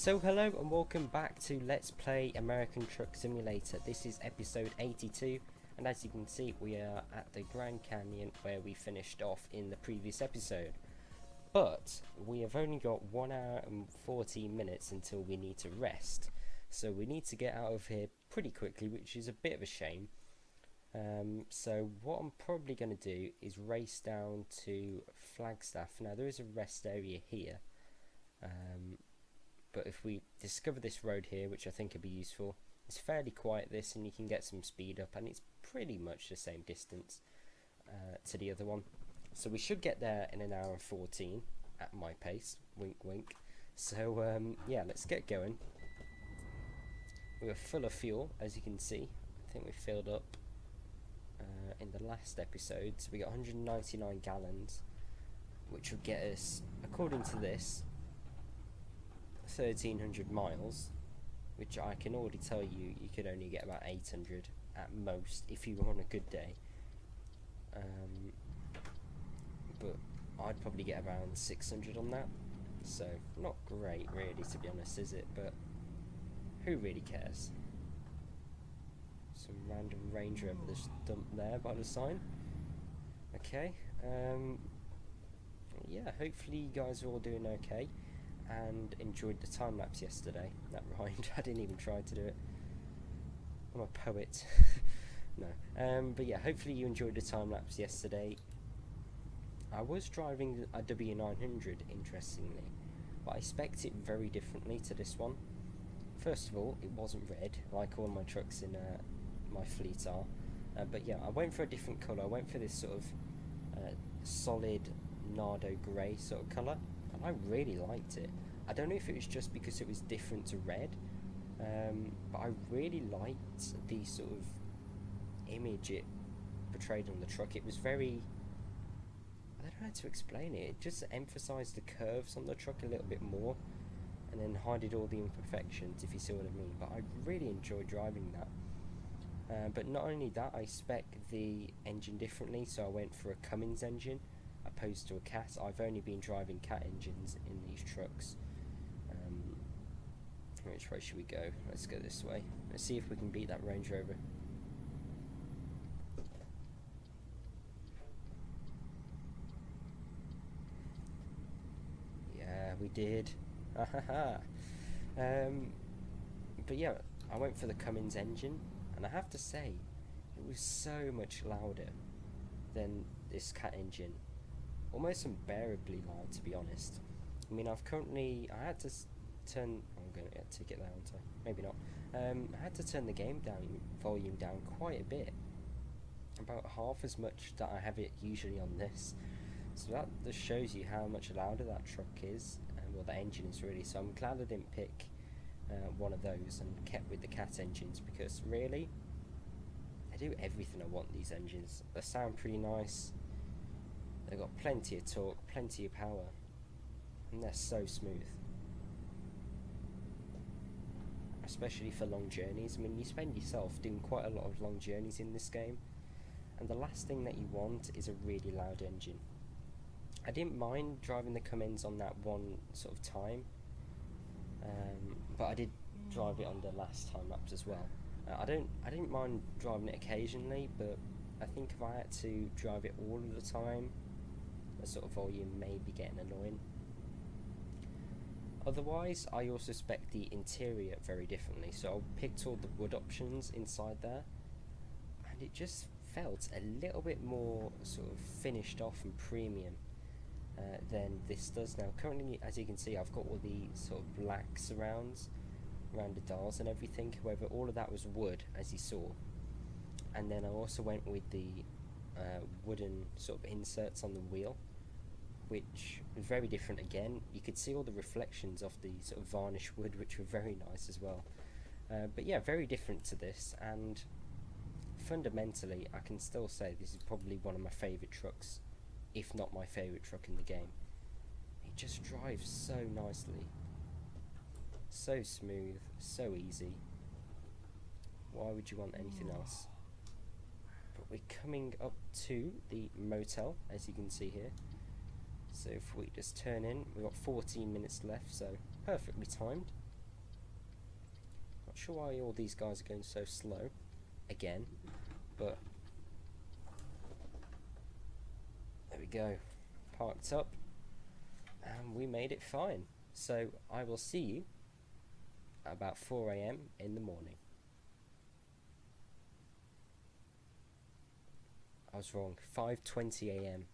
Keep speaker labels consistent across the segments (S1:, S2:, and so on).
S1: So hello and welcome back to Let's Play American Truck Simulator. This is episode 82, and as you can see we are at the Grand Canyon where we finished off in the previous episode. But we have only got 1 hour and 14 minutes until we need to rest. So we need to get out of here pretty quickly, which is a bit of a shame. So what I'm probably going to do is race down to Flagstaff. Now there is a rest area here. But if we discover this road here, which I think would be useful, it's fairly quiet this, and you can get some speed up, and it's pretty much the same distance to the other one. So we should get there in 1 hour and 14 at my pace, wink wink. So yeah, let's get going. We were full of fuel, as you can see. I think we filled up in the last episode, so we got 199 gallons, which would get us, according to this, 1,300 miles, which I can already tell you could only get about 800 at most if you were on a good day. But I'd probably get around 600 on that, so not great really, to be honest, is it? But who really cares? Some random Ranger over this dump there by the sign. Okay, yeah, hopefully you guys are all doing okay and enjoyed the time lapse yesterday. That rhymed. I didn't even try to do it. I'm a poet. No. But yeah, hopefully you enjoyed the time lapse yesterday. I was driving a W900, interestingly, but I spec'd it very differently to this one. First of all, it wasn't red like all my trucks in my fleet are. But yeah, I went for a different colour. I went for this sort of solid Nardo grey sort of colour. I really liked it. I don't know if it was just because it was different to red, but I really liked the sort of image it portrayed on the truck. It was very, I don't know how to explain it. It just emphasised the curves on the truck a little bit more, and then hided all the imperfections, if you see what I mean. But I really enjoyed driving that. But not only that, I spec the engine differently, so I went for a Cummins engine opposed to a Cat. I've only been driving Cat engines in these trucks. Which way should we go? Let's go this way. Let's see if we can beat that Range Rover. Yeah, we did. But yeah, I went for the Cummins engine, and I have to say, it was so much louder than this Cat engine. Almost unbearably loud, to be honest. I mean, I had to turn, I'm going to get a ticket there, aren't I? Maybe not. I had to turn the volume down quite a bit. About half as much that I have it usually on this. So that just shows you how much louder that truck is, and well, the engine is really. So I'm glad I didn't pick one of those and kept with the Cat engines, because really, they do everything I want, these engines. They sound pretty nice. They've got plenty of torque, plenty of power, and they're so smooth. Especially for long journeys. I mean, you spend yourself doing quite a lot of long journeys in this game, and the last thing that you want is a really loud engine. I didn't mind driving the Cummins on that one sort of time, but I did drive it on the last time lapse as well. I didn't mind driving it occasionally, but I think if I had to drive it all of the time, the sort of volume may be getting annoying. Otherwise, I also spec the interior very differently. So I picked all the wood options inside there, and it just felt a little bit more sort of finished off and premium than this does now. Currently, as you can see, I've got all the sort of black surrounds around the dials and everything. However, all of that was wood, as you saw. And then I also went with the wooden sort of inserts on the wheel, which was very different again. You could see all the reflections of the sort of varnish wood, which were very nice as well. But yeah, very different to this, and fundamentally I can still say this is probably one of my favourite trucks, if not my favourite truck in the game. It just drives so nicely, so smooth, so easy. Why would you want anything else? But we're coming up to the motel, as you can see here. So if we just turn in, we've got 14 minutes left, so perfectly timed. Not sure why all these guys are going so slow again, but there we go. Parked up and we made it fine. So I will see you at about 4 AM in the morning. I was wrong, 5:20 AM.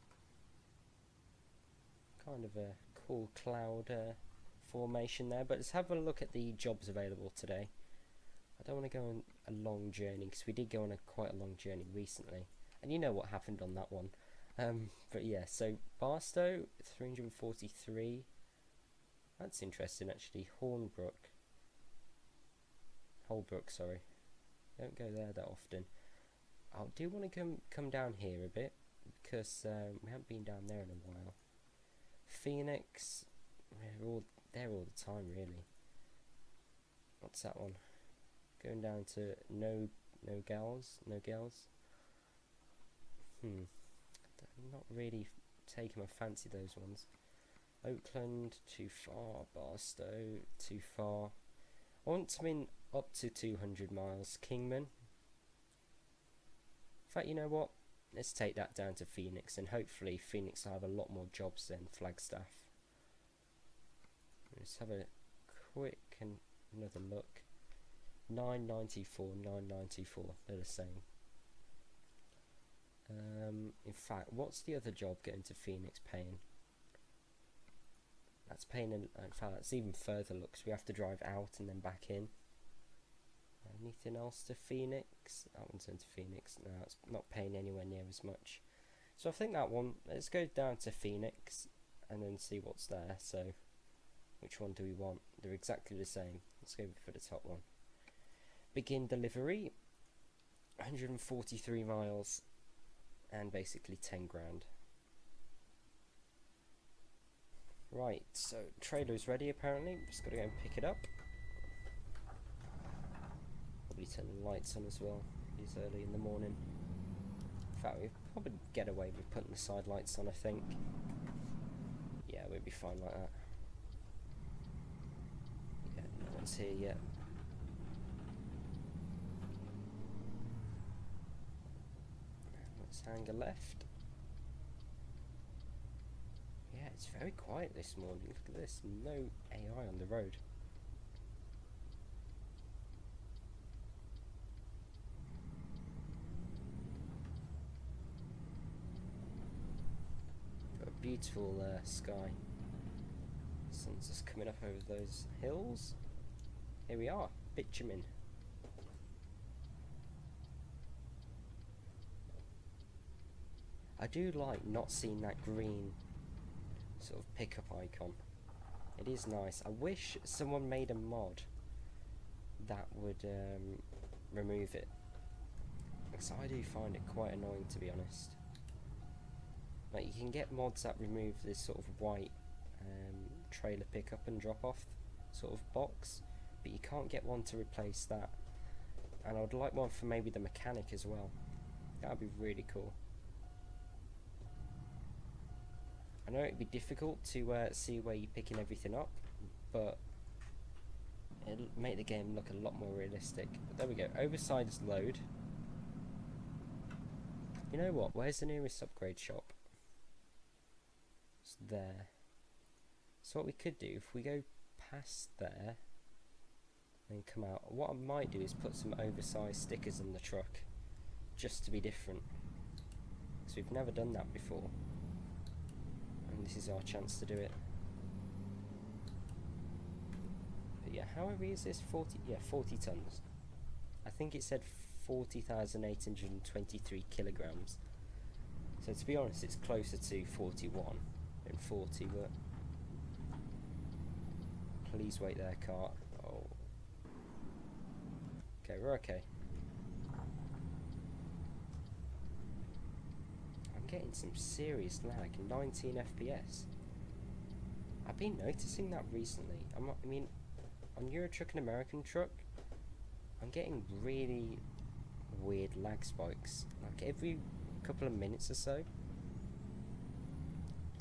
S1: Kind of a cool cloud formation there, but let's have a look at the jobs available today. I don't want to go on a long journey because we did go on quite a long journey recently, and you know what happened on that one. But yeah, so Barstow 343. That's interesting actually. Holbrook, sorry. Don't go there that often. I do want to come down here a bit because we haven't been down there in a while. Phoenix, we're there all the time really. What's that one? Going down to no gals. Not really taking my fancy those ones. Oakland too far. Barstow too far. I want to mean up to 200 miles. Kingman. In fact, you know what? Let's take that down to Phoenix, and hopefully Phoenix will have a lot more jobs than Flagstaff. Let's have a quick another look. 994, 994. They're the same. In fact, what's the other job going to Phoenix paying? That's paying. In fact, that's even further. Looks we have to drive out and then back in. Anything else to Phoenix? That one's into Phoenix. No, it's not paying anywhere near as much. So I think that one, let's go down to Phoenix and then see what's there. So which one do we want? They're exactly the same. Let's go for the top one. Begin delivery. 143 miles and basically 10 grand. Right, so trailer's ready apparently. Just got to go and pick it up. Probably turn the lights on as well. It's early in the morning. In fact, we'll probably get away with putting the side lights on, I think. Yeah, we'll be fine like that. Yeah, no one's here yet. Let's hang a left. Yeah, it's very quiet this morning. Look at this. No AI on the road. Beautiful sky. Sun's just coming up over those hills. Here we are, bitumen. I do like not seeing that green sort of pickup icon. It is nice. I wish someone made a mod that would remove it, because I do find it quite annoying, to be honest. Like, you can get mods that remove this sort of white trailer pickup and drop off sort of box, but you can't get one to replace that. And I would like one for maybe the mechanic as well. That would be really cool. I know it'd be difficult to see where you're picking everything up, but it'll make the game look a lot more realistic. But there we go, oversized load. You know what, where's the nearest upgrade shop? It's there. So what we could do, if we go past there and come out, what I might do is put some oversized stickers on the truck, just to be different, because we've never done that before, and this is our chance to do it. But yeah, how heavy is this? 40, yeah, 40 tons. I think it said 40,823 kilograms. So to be honest, it's closer to 41 than 40, but please wait there, cart. Oh. Okay, we're okay. I'm getting some serious lag, 19 FPS. I've been noticing that recently. I mean, on Euro Truck and American Truck, I'm getting really weird lag spikes. Like every couple of minutes or so,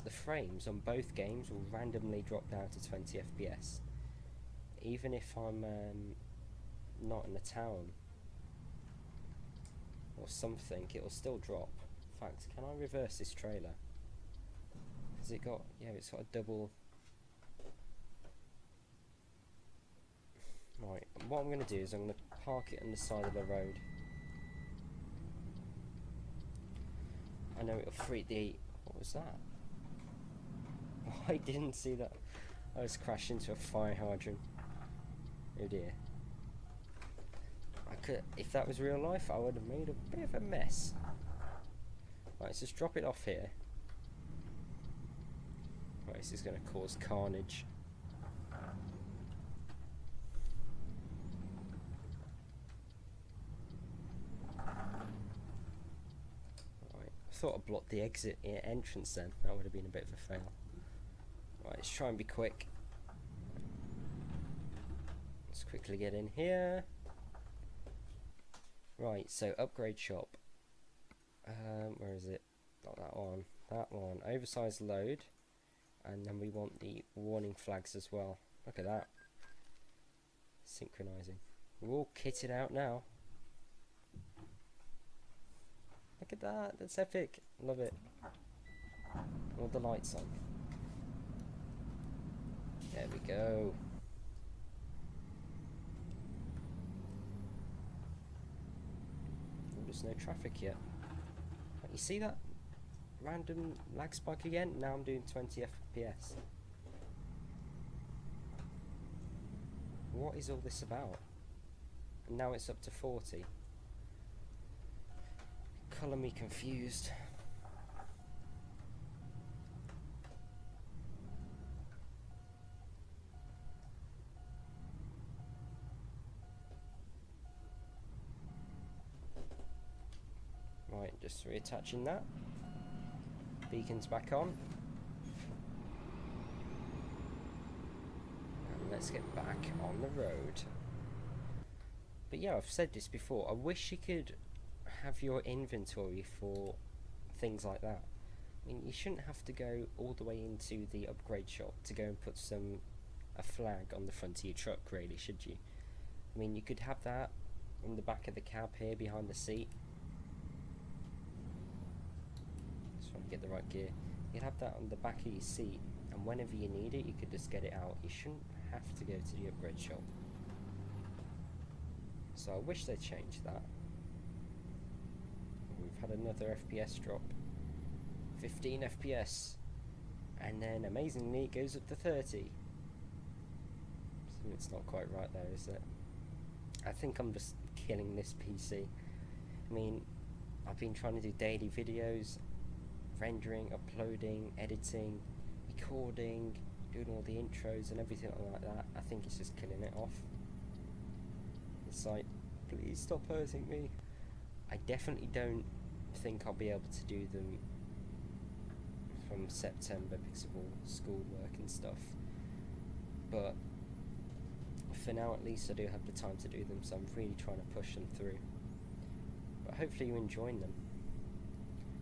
S1: the frames on both games will randomly drop down to 20 FPS. Even if I'm not in a town or something, it'll still drop. In fact, can I reverse this trailer? Has it got, yeah, it's got a double. Right, what I'm going to do is I'm going to park it on the side of the road. I know it'll freak the... What was that? Oh, I didn't see that. I was crashed into a fire hydrant. Oh dear. I could, if that was real life, I would have made a bit of a mess. Right, let's just drop it off here. Right, this is going to cause carnage. I thought I blocked the exit entrance then. That would have been a bit of a fail. Right, let's try and be quick. Let's quickly get in here. Right, so upgrade shop. Where is it? Not that one. That one. Oversized load. And then we want the warning flags as well. Look at that. Synchronizing. We're all kitted out now. Look at that, that's epic. Love it. All the lights on. There we go. Oh, there's no traffic yet. You see that random lag spike again? Now I'm doing 20 FPS. What is all this about? And now it's up to 40. Colour me confused. Right, just reattaching that. Beacon's back on. And let's get back on the road. But yeah, I've said this before, I wish you could have your inventory for things like that. I mean, you shouldn't have to go all the way into the upgrade shop to go and put a flag on the front of your truck, really, should you? I mean, you could have that on the back of the cab here behind the seat. Just trying to get the right gear. You'd have that on the back of your seat, and whenever you need it, you could just get it out. You shouldn't have to go to the upgrade shop. So I wish they'd change that. We've had another FPS drop. 15 FPS. And then amazingly it goes up to 30. So it's not quite right there, is it? I think I'm just killing this PC. I mean, I've been trying to do daily videos, rendering, uploading, editing, recording, doing all the intros and everything like that. I think it's just killing it off. It's like, please stop hurting me. I definitely don't think I'll be able to do them from September because of all schoolwork and stuff. But for now at least I do have the time to do them, so I'm really trying to push them through. But hopefully you're enjoying them.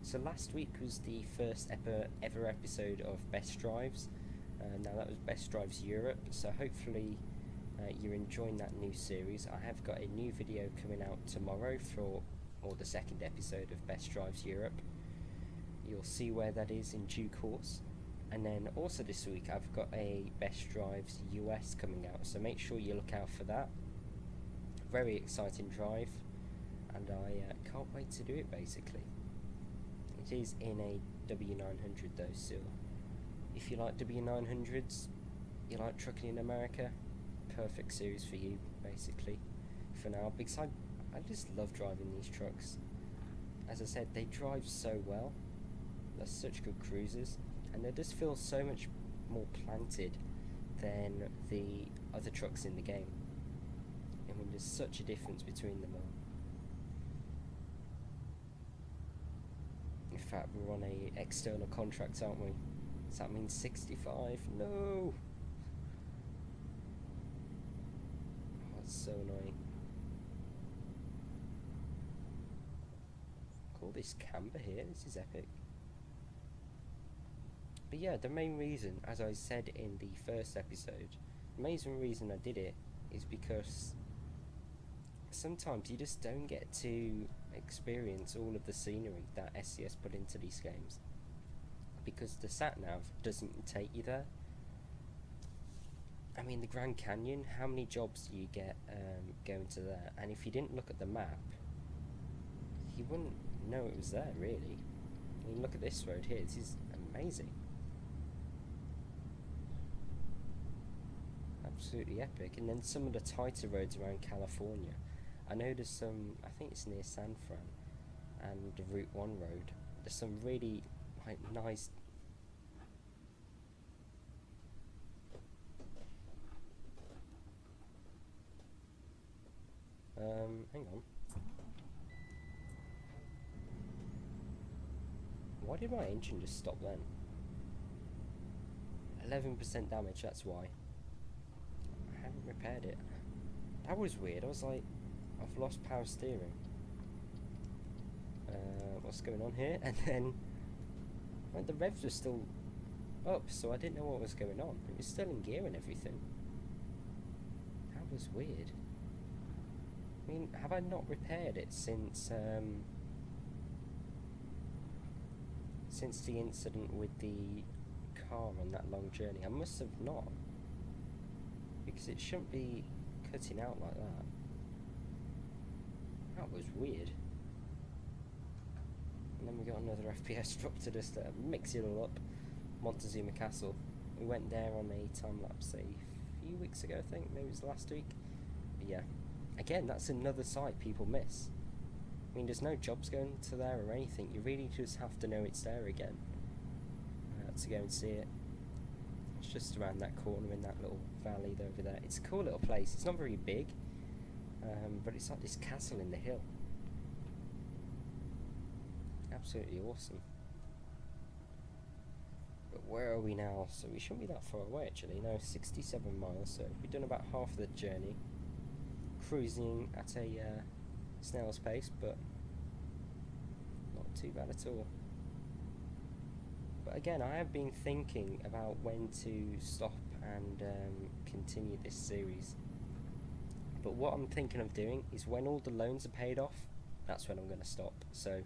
S1: So last week was the first ever episode of Best Drives. Now that was Best Drives Europe, so hopefully you're enjoying that new series. I have got a new video coming out tomorrow for the second episode of Best Drives Europe. You'll see where that is in due course. And then also this week I've got a Best Drives US coming out, so make sure you look out for that. Very exciting drive, and I can't wait to do it basically. It is in a W900 though, so if you like W900s, you like trucking in America, perfect series for you basically for now, because I just love driving these trucks. As I said, they drive so well, they're such good cruisers, and they just feel so much more planted than the other trucks in the game. I mean, there's such a difference between them all. In fact, we're on a external contract, aren't we? Does that mean 65? No! Oh, it's so annoying. All this camber here, this is epic. But yeah, the main reason, as I said in the first episode, the main reason I did it is because sometimes you just don't get to experience all of the scenery that SCS put into these games, because the sat nav doesn't take you there. I mean, the Grand Canyon, how many jobs do you get going to there? And if you didn't look at the map, you wouldn't know it was there, really. I mean, look at this road here. This is amazing. Absolutely epic. And then some of the tighter roads around California. I know there's some, I think it's near San Fran, and the Route 1 road. There's some really like nice. Hang on. Why did my engine just stop then? 11% damage, that's why. I haven't repaired it. That was weird. I was like, I've lost power steering. What's going on here? And then like, the revs were still up, so I didn't know what was going on. It was still in gear and everything. That was weird. I mean, have I not repaired it since the incident with the car on that long journey? I must have not, because it shouldn't be cutting out like that. That was weird. And then we got another FPS drop to just mix it all up. Montezuma Castle. We went there on a time lapse a few weeks ago, I think. Maybe it was last week. But yeah. Again, that's another site people miss. I mean, there's no jobs going to there or anything. You really just have to know it's there again to go and see it. It's just around that corner in that little valley over there. It's a cool little place. It's not very big, but it's like this castle in the hill. Absolutely awesome. But where are we now? So we shouldn't be that far away actually. No, 67 miles. So we've done about half the journey. Cruising at a snail's pace, but not too bad at all. But again, I have been thinking about when to stop and continue this series. But what I'm thinking of doing is when all the loans are paid off, that's when I'm going to stop. So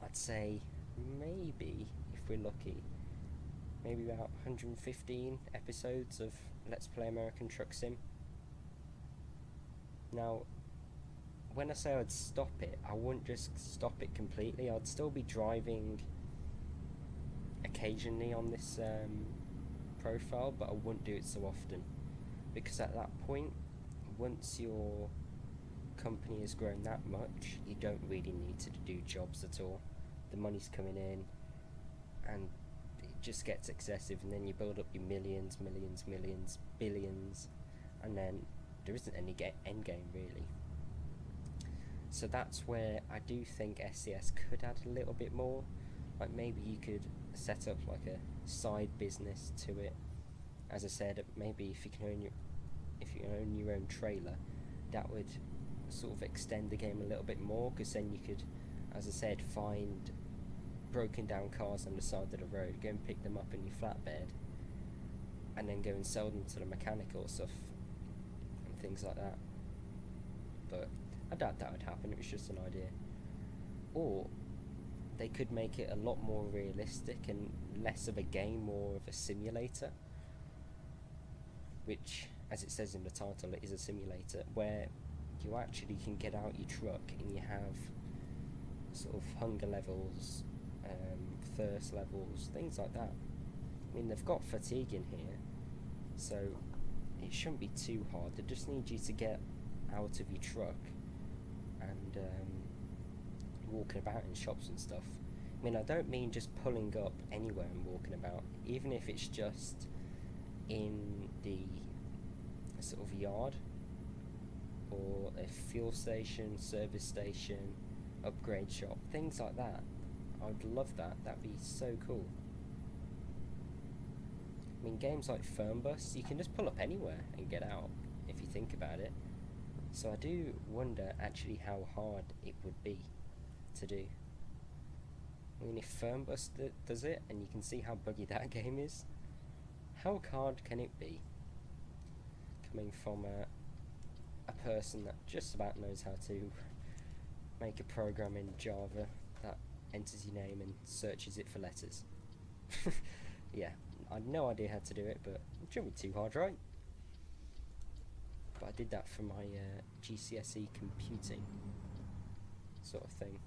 S1: I'd say maybe, if we're lucky, maybe about 115 episodes of Let's Play American Truck Sim. Now, when I say I'd stop it, I wouldn't just stop it completely. I'd still be driving occasionally on this profile, but I wouldn't do it so often, because at that point, once your company has grown that much, you don't really need to do jobs at all. The money's coming in, and it just gets excessive, and then you build up your millions, billions, and then there isn't any end game really. So that's where I do think SCS could add a little bit more. Like maybe you could set up like a side business to it. As I said, maybe if you own your own trailer, that would sort of extend the game a little bit more, because then you could, as I said, find broken down cars on the side of the road, go and pick them up in your flatbed, and then go and sell them to the mechanical stuff and things like that. But I doubt that would happen. It was just an idea. Or they could make it a lot more realistic and less of a game, more of a simulator, which, as it says in the title, it is a simulator where you actually can get out your truck and you have sort of hunger levels, thirst levels, things like that. I mean, they've got fatigue in here, so it shouldn't be too hard. They just need you to get out of your truck and walking about in shops and stuff. I mean, I don't mean just pulling up anywhere and walking about, even if it's just in the sort of yard or a fuel station, service station, upgrade shop, things like that. I'd love that. That'd be so cool. I mean, games like Fernbus, you can just pull up anywhere and get out if you think about it. So I do wonder actually how hard it would be to do. I mean, if Fernbus does it, and you can see how buggy that game is, how hard can it be? Coming from a person that just about knows how to make a program in Java that enters your name and searches it for letters. Yeah, I had no idea how to do it, but it shouldn't be too hard, right? But I did that for my GCSE computing sort of thing.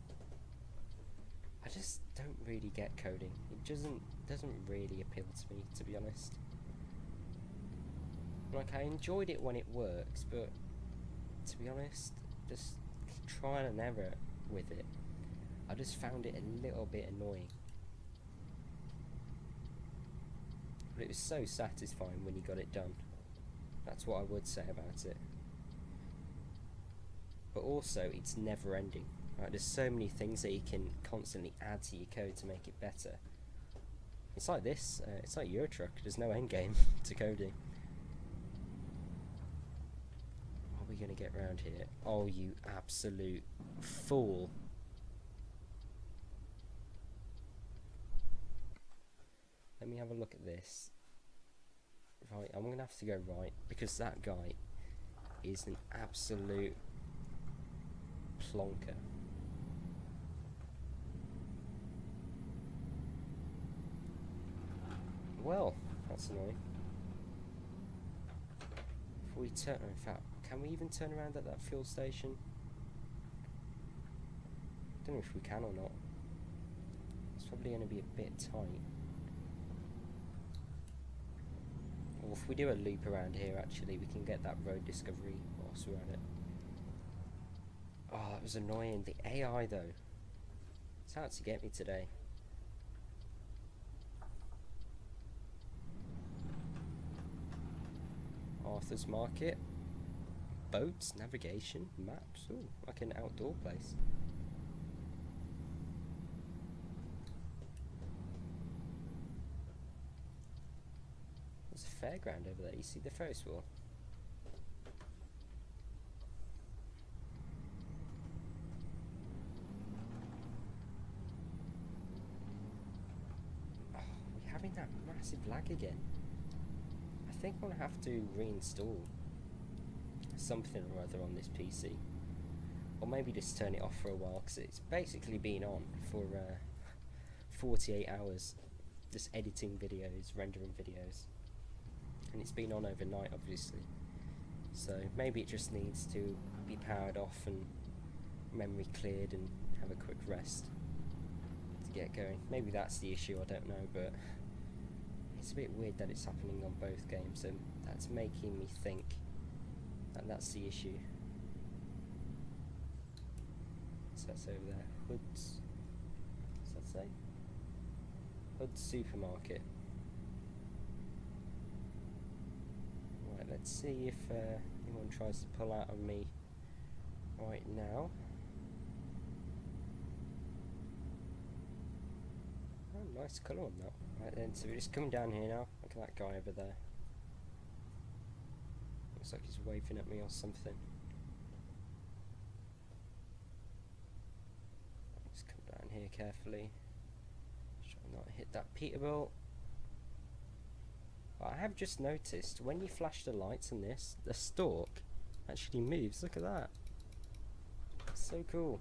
S1: I just don't really get coding. It doesn't really appeal to me, to be honest. Like, I enjoyed it when it works, but to be honest, just trial and error with it, I just found it a little bit annoying. But it was so satisfying when you got it done. That's what I would say about it. But also, it's never ending. Right? There's so many things that you can constantly add to your code to make it better. It's like this, it's like Euro Truck, there's no end game to coding. Are we going to get round here? Oh, you absolute fool. Let me have a look at this. Right, I'm going to have to go right, because that guy is an absolute plonker. Well, that's annoying. If we turn, in fact, can we even turn around at that fuel station? Don't know if we can or not. It's probably going to be a bit tight. Or if we do a loop around here, actually, we can get that road discovery whilst we're at it. Oh, that was annoying. The AI, though. It's out to get me today. Arthur's Market. Boats, navigation, maps. Ooh, like an outdoor place. There's a fairground over there. You see the Ferris wheel? Oh, we're having that massive lag again. I think I'm going to have to reinstall something or other on this PC. Or maybe just turn it off for a while, because it's basically been on for 48 hours. Just editing videos, rendering videos. And it's been on overnight, obviously. So maybe it just needs to be powered off and memory cleared and have a quick rest to get going. Maybe that's the issue, I don't know, but it's a bit weird that it's happening on both games, and that's making me think that that's the issue. So that's over there. Hoods. What's that say? Hood's Supermarket. Right, let's see if anyone tries to pull out on me right now. Oh, nice colour on that. Right then, so we're just coming down here now. Look at that guy over there. Looks like he's waving at me or something. Just come down here carefully. Try not to hit that Peterbilt. I have just noticed when you flash the lights in this, the stalk actually moves. Look at that. So cool.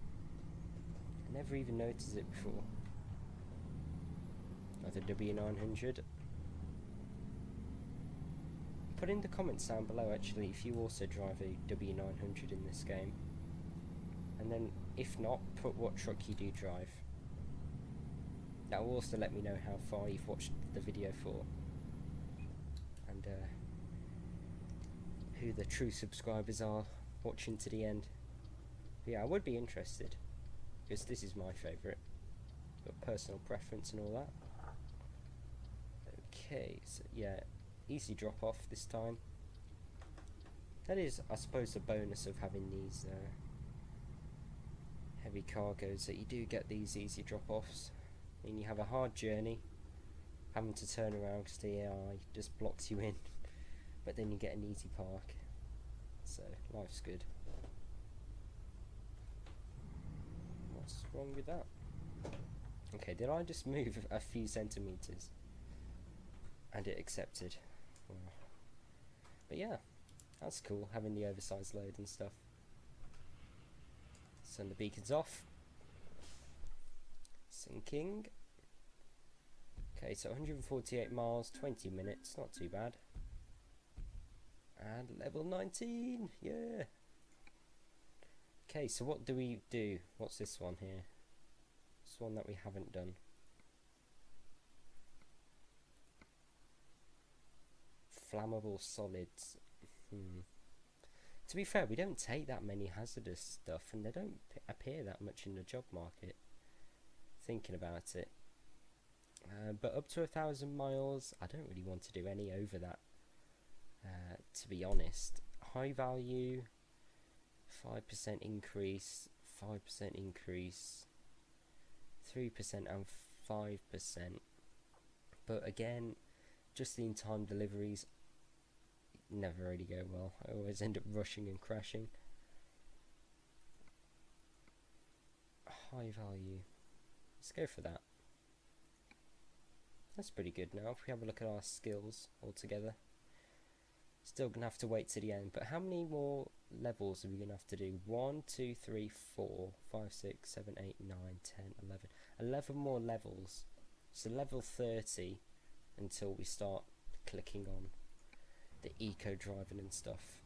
S1: I never even noticed it before. Another W900. Put in the comments down below actually if you also drive a W900 in this game. And then if not, put what truck you do drive. That will also let me know how far you've watched the video for. And who the true subscribers are watching to the end. But yeah, I would be interested, because this is my favourite. Got personal preference and all that. Okay, so yeah, easy drop off this time. That is, I suppose, the bonus of having these heavy cargoes, that you do get these easy drop offs. I mean, you have a hard journey, having to turn around because the AI just blocks you in, but then you get an easy park, so life's good. What's wrong with that? Okay, did I just move a few centimeters and it accepted? Wow. But yeah, That's cool, having the oversized load and stuff. Turn the beacons off. Syncing. Okay, so 148 miles, 20 minutes, not too bad. And level 19, yeah. Okay, so what do we do? What's this one here? This one that we haven't done. Flammable solids. To be fair, we don't take that many hazardous stuff, and they don't appear that much in the job market. Thinking about it. But up to 1,000 miles, I don't really want to do any over that, to be honest. High value, 5% increase, 5% increase, 3% and 5%. But again, just in time deliveries never really go well. I always end up rushing and crashing. High value, let's go for that. That's pretty good. Now if we have a look at our skills altogether, still gonna have to wait to the end, but how many more levels are we gonna have to do? 1, 2, 3, 4, 5, 6, 7, 8, 9, 10, 11. 11 more levels. So level 30 until we start clicking on the eco driving and stuff.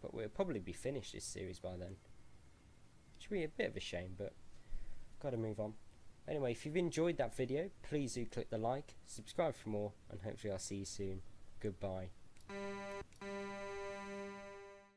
S1: But we'll probably be finished this series by then. Should be a bit of a shame, but gotta move on. Anyway, if you've enjoyed that video, please do click the like, subscribe for more, and hopefully I'll see you soon. Goodbye.